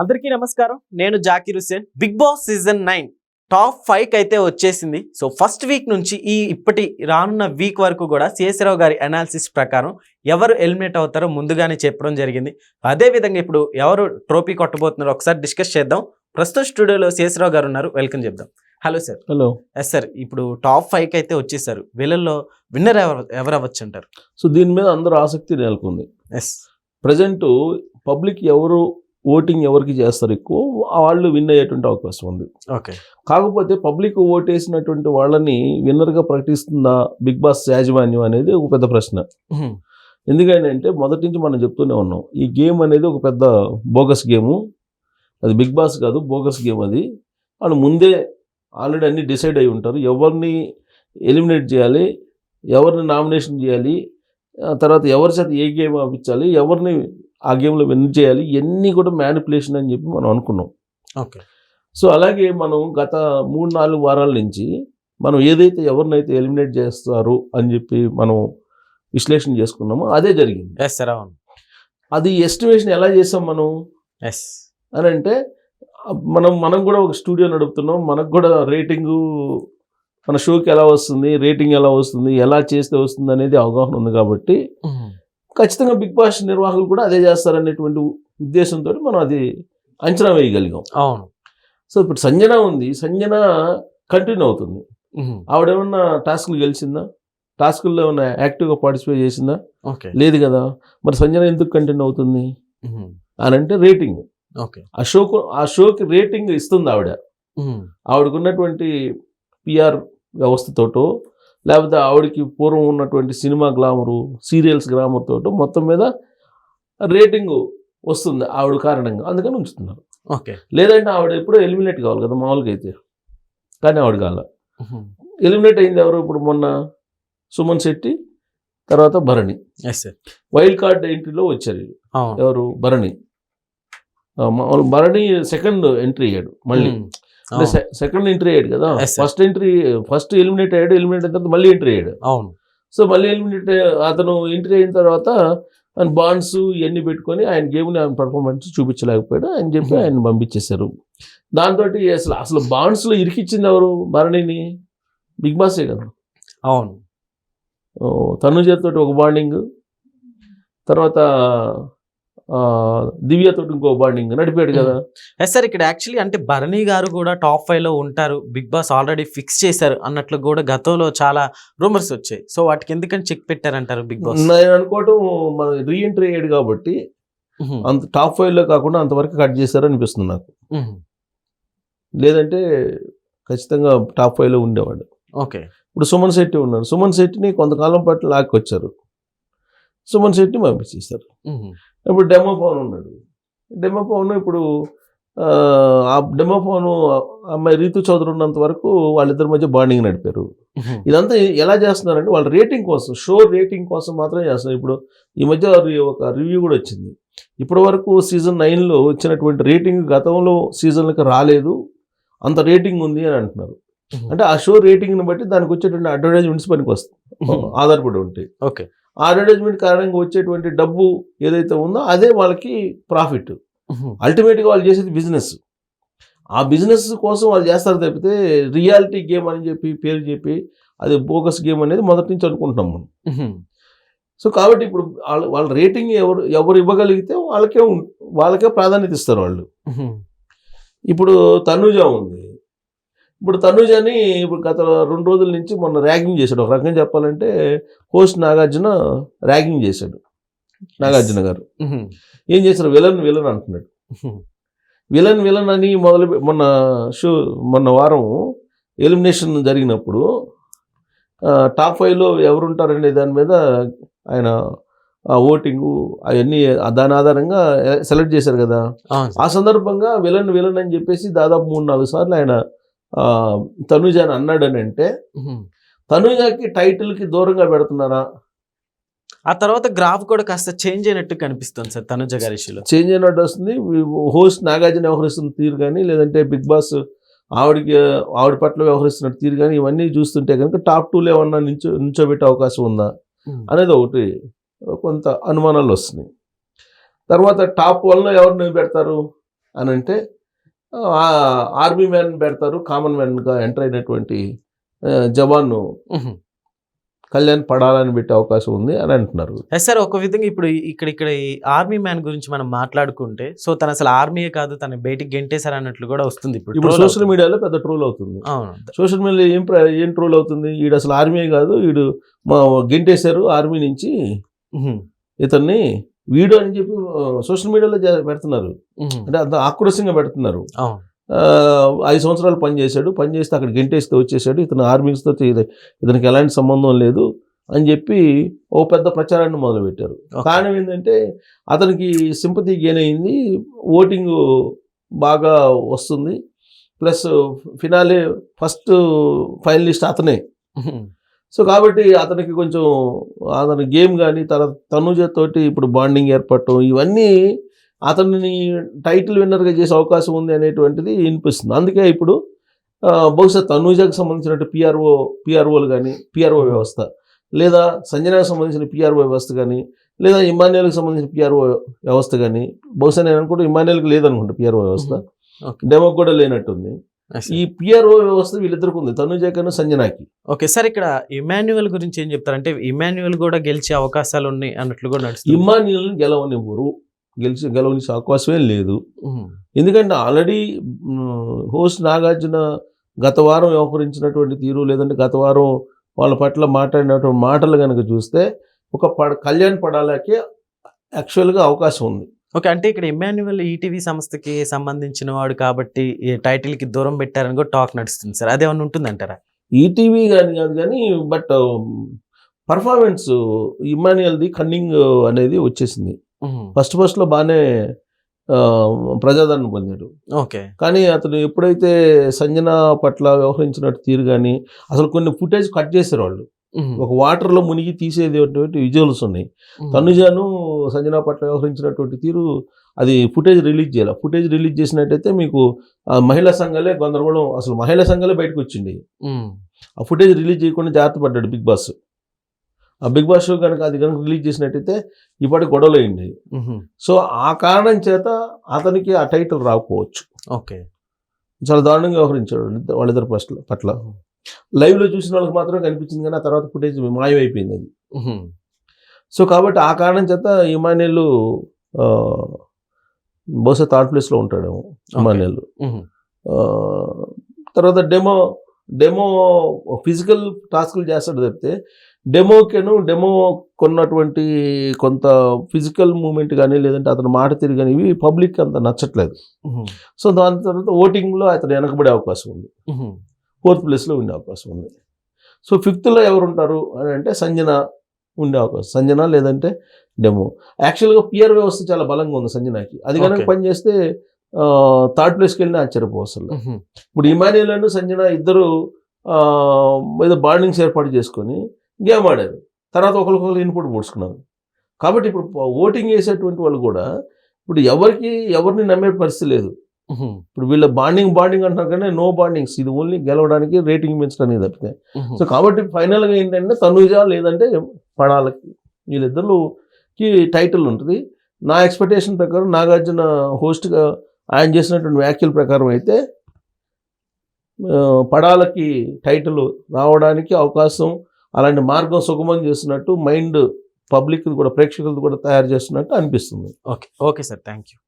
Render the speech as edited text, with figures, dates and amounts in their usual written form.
అందరికీ నమస్కారం. నేను Zakir Hussain. Bigg Boss season 9 top 5 అయితే వచ్చేసింది. సో ఫస్ట్ వీక్ నుంచి ఇప్పటి రానున్న వీక్ వరకు కూడా శేషరావు గారి అనాలిసిస్ ప్రకారం ఎవరు ఎలిమినేట్ అవుతారో ముందుగానే చెప్పడం జరిగింది. అదే విధంగా ఇప్పుడు ఎవరు ట్రోఫీ కొట్టబోతున్నారో ఒకసారి డిస్కస్ చేద్దాం. ప్రస్తుతం స్టూడియోలో శేషరావు గారు ఉన్నారు. వెల్కమ్ చెప్దాం. Hello sir. Hello. Yes sir, ఇప్పుడు టాప్ 5 అయితే వచ్చేసారు. వీళ్ళల్లో విన్నర్ ఎవరు అవ్వచ్చు అంటారు? సో దీని మీద అందరూ ఆసక్తి నెలకొంది. ఎస్, ప్రజెంట్ పబ్లిక్ ఎవరు ఓటింగ్ ఎవరికి చేస్తారు ఎక్కువ వాళ్ళు విన్ అయ్యేటువంటి అవకాశం ఉంది. ఓకే. కాకపోతే పబ్లిక్ ఓటేసినటువంటి వాళ్ళని విన్నర్గా ప్రకటిస్తుందా బిగ్ బాస్ యాజమాన్యం అనేది ఒక పెద్ద ప్రశ్న. ఎందుకంటే మొదటి నుంచి మనం చెప్తూనే ఉన్నాం, ఈ గేమ్ అనేది ఒక పెద్ద బోగస్ గేము. అది బిగ్ బాస్ కాదు, బోగస్ గేమ్. అది వాళ్ళు ముందే ఆల్రెడీ అన్ని డిసైడ్ అయి ఉంటారు. ఎవరిని ఎలిమినేట్ చేయాలి, ఎవరిని నామినేషన్ చేయాలి, తర్వాత ఎవరి చేత ఏ గేమ్ ఆపించాలి, ఎవరిని ఆ గేమ్లో విన్ చేయాలి, ఇవన్నీ కూడా మ్యానిపులేషన్ అని చెప్పి మనం అనుకున్నాం. ఓకే. సో అలాగే మనం గత 3-4 వారాల నుంచి మనం ఏదైతే ఎవరినైతే ఎలిమినేట్ చేస్తారు అని చెప్పి మనం విశ్లేషణ చేసుకున్నామో అదే జరిగింది. ఎస్ సార్, అవును. అది ఎస్టిమేషన్ ఎలా చేసాం మనం ఎస్ అని అంటే, మనం కూడా ఒక స్టూడియో నడుపుతున్నాం. మనకు కూడా రేటింగు మన షోకి ఎలా వస్తుంది, రేటింగ్ ఎలా వస్తుంది, ఎలా చేస్తే వస్తుంది అనేది అవగాహన ఉంది. కాబట్టి ఖచ్చితంగా బిగ్ బాస్ నిర్వాహకులు కూడా అదే చేస్తారనేటువంటి ఉద్దేశంతో మనం అది అంచనా వేయగలిగాం. అవును. సో ఇప్పుడు సంజన ఉంది, సంజన కంటిన్యూ అవుతుంది. ఆవిడేమన్నా టాస్క్లు గెలిచిందా? టాస్కుల్లో ఏమన్నా యాక్టివ్గా పార్టిసిపేట్ చేసిందా? ఓకే. లేదు కదా. మరి సంజన ఎందుకు కంటిన్యూ అవుతుంది అని అంటే రేటింగ్. ఓకే. ఆ షోకి రేటింగ్ ఇస్తుంది ఆవిడ. ఆవిడకున్నటువంటి పిఆర్ వ్యవస్థతోటో లేకపోతే ఆవిడకి పూర్వం ఉన్నటువంటి సినిమా గ్లామరు, సీరియల్స్ గ్లామర్ తోటో మొత్తం మీద రేటింగ్ వస్తుంది ఆవిడ కారణంగా, అందుకని ఉంచుతున్నారు. ఓకే. లేదంటే ఆవిడ ఎప్పుడో ఎలిమినేట్ కావాలి కదా మామూలుగా అయితే, కానీ ఆవిడ కాల. ఎలిమినేట్ అయింది ఎవరు? ఇప్పుడు మొన్న సుమన్ శెట్టి, తర్వాత భరణి. వైల్డ్ కార్డ్ ఎంట్రీలో వచ్చారు. ఎవరు? భరణి. భరణి సెకండ్ ఎంట్రీ అయ్యాడు. మళ్ళీ సెకండ్ ఎంట్రీ అయ్యాడు కదా. ఫస్ట్ ఎలిమినేట్ అయ్యాడు. ఎలిమినేట్ అయిన తర్వాత మళ్ళీ ఎంట్రీ అయ్యాడు. అవును. సో మళ్ళీ ఎలిమినేట్ అతను ఎంట్రీ అయిన తర్వాత ఆయన బాండ్స్ ఇవన్నీ పెట్టుకొని ఆయన గేమ్ని ఆయన పర్ఫార్మెన్స్ చూపించలేకపోయాడు అని చెప్పి ఆయన పంపించేశారు. దాంతో అసలు బాండ్స్లో ఇరికిచ్చింది ఎవరు? భరణిని బిగ్ బాసే కదా. అవును. తనుజతో ఒక బాండింగ్, తర్వాత దివ్యతో ఇంకో బాండింగ్ నడిపాడు కదా. ఎస్ సార్, ఇక్కడ యాక్చువల్లీ అంటే భరణి గారు కూడా టాప్ 5 లో ఉంటారు, బిగ్ బాస్ ఆల్రెడీ ఫిక్స్ చేశారు అన్నట్లు కూడా గతంలో చాలా రూమర్స్ వచ్చాయి. సో వాటికి ఎందుకని చెక్ పెట్టారంటారు బిగ్ బాస్? నేను అనుకోవటం మన రీఎంట్రీ అయ్యాడు కాబట్టి అంత టాప్ 5 లో కాకుండా అంతవరకు కట్ చేశారు అనిపిస్తుంది నాకు. లేదంటే ఖచ్చితంగా టాప్ 5 లో ఉండేవాడు. ఓకే. ఇప్పుడు సుమన్ శెట్టి ఉన్నాడు. సుమన్ శెట్టిని కొంతకాలం పాటు లాక్కొచ్చారు. సుమన్ శెట్టిని పంపించేశారు. ఇప్పుడు డెమో పవన్ ఉన్నాడు. డెమో పవన్ ఇప్పుడు ఆ డెమో పవన్ అమ్మాయి రీతు చౌదరి ఉన్నంత వరకు వాళ్ళిద్దరి మధ్య బాండింగ్ నడిపారు. ఇదంతా ఎలా చేస్తున్నారంటే వాళ్ళ రేటింగ్ కోసం, షో రేటింగ్ కోసం మాత్రమే చేస్తున్నారు. ఇప్పుడు ఈ మధ్య ఒక రివ్యూ కూడా వచ్చింది. ఇప్పటి వరకు సీజన్ 9లో వచ్చినటువంటి రేటింగ్ గతంలో సీజన్లకు రాలేదు, అంత రేటింగ్ ఉంది అని అంటున్నారు. అంటే ఆ షో రేటింగ్ని బట్టి దానికి వచ్చేటువంటి అడ్వర్టైజ్మెంట్స్ పనికి వస్తాయి, ఆధారపడి ఉంటాయి. ఓకే. ఆ అడ్వర్టైజ్మెంట్ కారణంగా వచ్చేటువంటి డబ్బు ఏదైతే ఉందో అదే వాళ్ళకి ప్రాఫిట్. అల్టిమేట్గా వాళ్ళు చేసేది బిజినెస్. ఆ బిజినెస్ కోసం వాళ్ళు చేస్తారు తప్పితే రియాలిటీ గేమ్ అని చెప్పి పేరు చెప్పి అది బోగస్ గేమ్ అనేది మొదటి నుంచి అనుకుంటున్నాం మనం. సో కాబట్టి ఇప్పుడు వాళ్ళ రేటింగ్ ఎవరు ఇవ్వగలిగితే వాళ్ళకే ప్రాధాన్యత ఇస్తారు వాళ్ళు. ఇప్పుడు తనుజ ఉంది. ఇప్పుడు తనుజని గత 2 రోజుల నుంచి మొన్న ర్యాగింగ్ చేశాడు. ఒక రకంగా చెప్పాలంటే హోస్ట్ నాగార్జున ర్యాగింగ్ చేశాడు. నాగార్జున గారు ఏం చేశారు? విలన్ అంటున్నాడు. విలన్ అని మొన్న వారం ఎలిమినేషన్ జరిగినప్పుడు టాప్ 5లో ఎవరుంటారనే దాని మీద ఆయన ఓటింగు అవన్నీ దాని ఆధారంగా సెలెక్ట్ చేశారు కదా. ఆ సందర్భంగా విలన్ అని చెప్పేసి దాదాపు 3-4 సార్లు ఆయన తనుజ అని అన్నాడని అంటే తనుజకి టైటిల్కి దూరంగా పెడుతున్నారా? ఆ తర్వాత గ్రాఫ్ కూడా కాస్త చేంజ్ అయినట్టు కనిపిస్తుంది సార్ తనుజ గారి ఇష్యూలో. చేంజ్ అయినట్టు వస్తుంది. హోస్ట్ నాగార్జున వ్యవహరిస్తున్న తీరు కానీ, లేదంటే బిగ్ బాస్ ఆవిడ పట్ల వ్యవహరిస్తున్న తీరు కానీ, ఇవన్నీ చూస్తుంటే కనుక టాప్ 2లో ఏమన్నా నించోబెట్టే అవకాశం ఉందా అనేది ఒకటి కొంత అనుమానాలు వస్తున్నాయి. తర్వాత టాప్ 1లో ఎవరిని పెడతారు? అని అంటే ఆర్మీ మ్యాన్ పెడతారు, కామన్ మ్యాన్గా ఎంటర్ అయినటువంటి జవాన్ కళ్యాణ్ పడాలని పెట్టే అవకాశం ఉంది అని అంటున్నారు. సార్ ఒక విధంగా ఇప్పుడు ఇక్కడ ఈ ఆర్మీ మ్యాన్ గురించి మనం మాట్లాడుకుంటే సో తను అసలు ఆర్మీయే కాదు, తను బయటికి గెంటేశారు అన్నట్లు కూడా వస్తుంది ఇప్పుడు సోషల్ మీడియాలో పెద్ద ట్రోల్ అవుతుంది. సోషల్ మీడియాలో ఏం ట్రోల్ అవుతుంది, ఈడు అసలు ఆర్మీ కాదు, వీడు గెంటేశారు ఆర్మీ నుంచి ఇతన్ని వీడు అని చెప్పి సోషల్ మీడియాలో పెడుతున్నారు. అంటే అంత ఆక్రోశంగా పెడుతున్నారు. 5 సంవత్సరాలు పనిచేస్తే అక్కడ గెంటేస్తే వచ్చేసాడు, ఇతను ఆర్మీస్తో ఇతనికి ఎలాంటి సంబంధం లేదు అని చెప్పి ఓ పెద్ద ప్రచారాన్ని మొదలుపెట్టారు. కారణం ఏంటంటే అతనికి సింపతి గెయిన్ అయింది, ఓటింగ్ బాగా వస్తుంది, ప్లస్ ఫినాలే ఫస్ట్ ఫైనలిస్ట్ అతనే. సో కాబట్టి అతనికి కొంచెం అతని గేమ్ కానీ తనుజ తోటి ఇప్పుడు బాండింగ్ ఏర్పడటం ఇవన్నీ అతన్ని టైటిల్ విన్నర్గా చేసే అవకాశం ఉంది అనేటువంటిది వినిపిస్తుంది. అందుకే ఇప్పుడు బహుశా తనూజకు సంబంధించినట్టు పిఆర్ఓలు కానీ పిఆర్ఓ వ్యవస్థ, లేదా సంజనాకు సంబంధించిన పిఆర్ఓ వ్యవస్థ కానీ, లేదా ఇమాన్యుయల్కి సంబంధించిన పిఆర్ఓ వ్యవస్థ కానీ, బహుశా నేను అనుకుంటా ఇమాన్యుయల్కి లేదనుకుంటా పిఆర్ఓ వ్యవస్థ, డెమోకి కూడా లేనట్టుంది. ఈ పిఆర్ఓ వ్యవస్థ వీళ్ళిద్దరికి ఉంది, తనూజకను సంజనాకి. ఓకే సార్, ఇక్కడ ఇమాన్యుయల్ గురించి ఏం చెప్తారంటే ఇమాన్యుయల్ కూడా గెలిచే అవకాశాలు ఉన్నాయి అన్నట్లు కూడా నడుస్తుంది. ఇమాన్యుయల్ గెలవనివ్వరు, గెలవని అవకాశమే లేదు. ఎందుకంటే ఆల్రెడీ హోస్ట్ నాగార్జున గత వారం వ్యవహరించినటువంటి తీరు, లేదంటే గత వారం వాళ్ళ పట్ల మాట్లాడినటువంటి మాటలు కనుక చూస్తే ఒక కళ్యాణ్ పడాలకే యాక్చువల్గా అవకాశం ఉంది. ఓకే, అంటే ఇక్కడ ఇమాన్యుయల్ ఈటీవీ సంస్థకి సంబంధించిన వాడు కాబట్టి ఈ టైటిల్కి దూరం పెట్టారని కూడా టాక్ నడుస్తుంది సార్, అదేమన్నా ఉంటుందంటారా? ఈటీవీ కానీ కాదు కానీ బట్ పర్ఫార్మెన్స్ ఇమాన్యుయల్ది కన్నింగ్ అనేది వచ్చేసింది. ఫస్ట్లో బాగానే ప్రజాదరణ పొందాడు. ఓకే, కానీ అతను ఎప్పుడైతే సంజన పట్ల వ్యవహరించినట్టు తీరు కానీ, అసలు కొన్ని ఫుటేజ్ కట్ చేశారు వాళ్ళు, ఒక వాటర్లో మునిగి తీసేటువంటి విజువల్స్ ఉన్నాయి. తనుజను సంజన పట్ల వ్యవహరించినటువంటి తీరు అది ఫుటేజ్ రిలీజ్ చేయాలి. ఫుటేజ్ రిలీజ్ చేసినట్టయితే మీకు మహిళా సంఘాలే గందరగోళం, అసలు మహిళా సంఘాలే బయటకు వచ్చింది. ఆ ఫుటేజ్ రిలీజ్ చేయకుండా జాగ్రత్త పడ్డాడు బిగ్ బాస్. ఆ బిగ్ బాస్ షో కనుక అది కనుక రిలీజ్ చేసినట్టయితే ఇప్పటికి గొడవలు అయింది. సో ఆ కారణం చేత అతనికి ఆ టైటిల్ రాకపోవచ్చు. ఓకే, చాలా దారుణంగా వ్యవహరించాడు వాళ్ళిద్దరు పట్ల. లైవ్లో చూసిన వాళ్ళకి మాత్రం కనిపించింది, కానీ ఆ తర్వాత ఫుటేజ్ మాయమైపోయింది అది. సో కాబట్టి ఆ కారణం చేత ఇమాన్యుయల్ బహుశా థర్డ్ ప్లేస్లో ఉంటాడేమో ఇమాన్యుయల్. తర్వాత డెమో ఫిజికల్ టాస్క్లు చేస్తాడు తప్పితే డెమో కొన్నటువంటి కొంత ఫిజికల్ మూమెంట్ కానీ, లేదంటే అతను మాట తిరిగి కానీ ఇవి పబ్లిక్ అంత నచ్చట్లేదు. సో దాని తర్వాత ఓటింగ్లో అతను వెనకబడే అవకాశం ఉంది, 4th ప్లేస్లో ఉండే అవకాశం ఉంది. సో 5th ఎవరు ఉంటారు అని అంటే సంజన ఉండే అవకాశం, సంజన లేదంటే డెమో. యాక్చువల్గా పిఆర్ వ్యవస్థ చాలా బలంగా ఉంది సంజనాకి, అది కనుక పనిచేస్తే 3rd ప్లేస్కి వెళ్ళినా ఆశ్చర్యపోవసలు. ఇప్పుడు ఇమాన్యుయల్ అండ్ సంజన ఇద్దరు ఏదో బాండింగ్స్ ఏర్పాటు చేసుకొని గేమ్ ఆడారు, తర్వాత ఒకరికొకరు ఇన్పుట్ పోడ్చుకున్నారు. కాబట్టి ఇప్పుడు ఓటింగ్ వేసేటువంటి వాళ్ళు కూడా ఇప్పుడు ఎవరిని నమ్మే పరిస్థితి లేదు. ఇప్పుడు వీళ్ళ బాండింగ్ అంటారు కానీ నో బాండింగ్స్, ఇది ఓన్లీ గెలవడానికి రేటింగ్ పెంచడానికి తప్పితే. సో కాబట్టి ఫైనల్గా ఏంటంటే తనుజ లేదంటే పడాలకి వీళ్ళిద్దరికి టైటిల్ ఉంటుంది. నా ఎక్స్పెక్టేషన్ ప్రకారం నాగార్జున హోస్ట్గా ఆయన చేసినటువంటి వ్యాఖ్యల ప్రకారం అయితే పడాలకి టైటిల్ రావడానికి అవకాశం, అలాంటి మార్గం సుగమం చేస్తున్నట్టు మైండ్ పబ్లిక్ కూడా ప్రేక్షకులు కూడా తయారు చేస్తున్నట్టు అనిపిస్తుంది. Okay sir, thank you.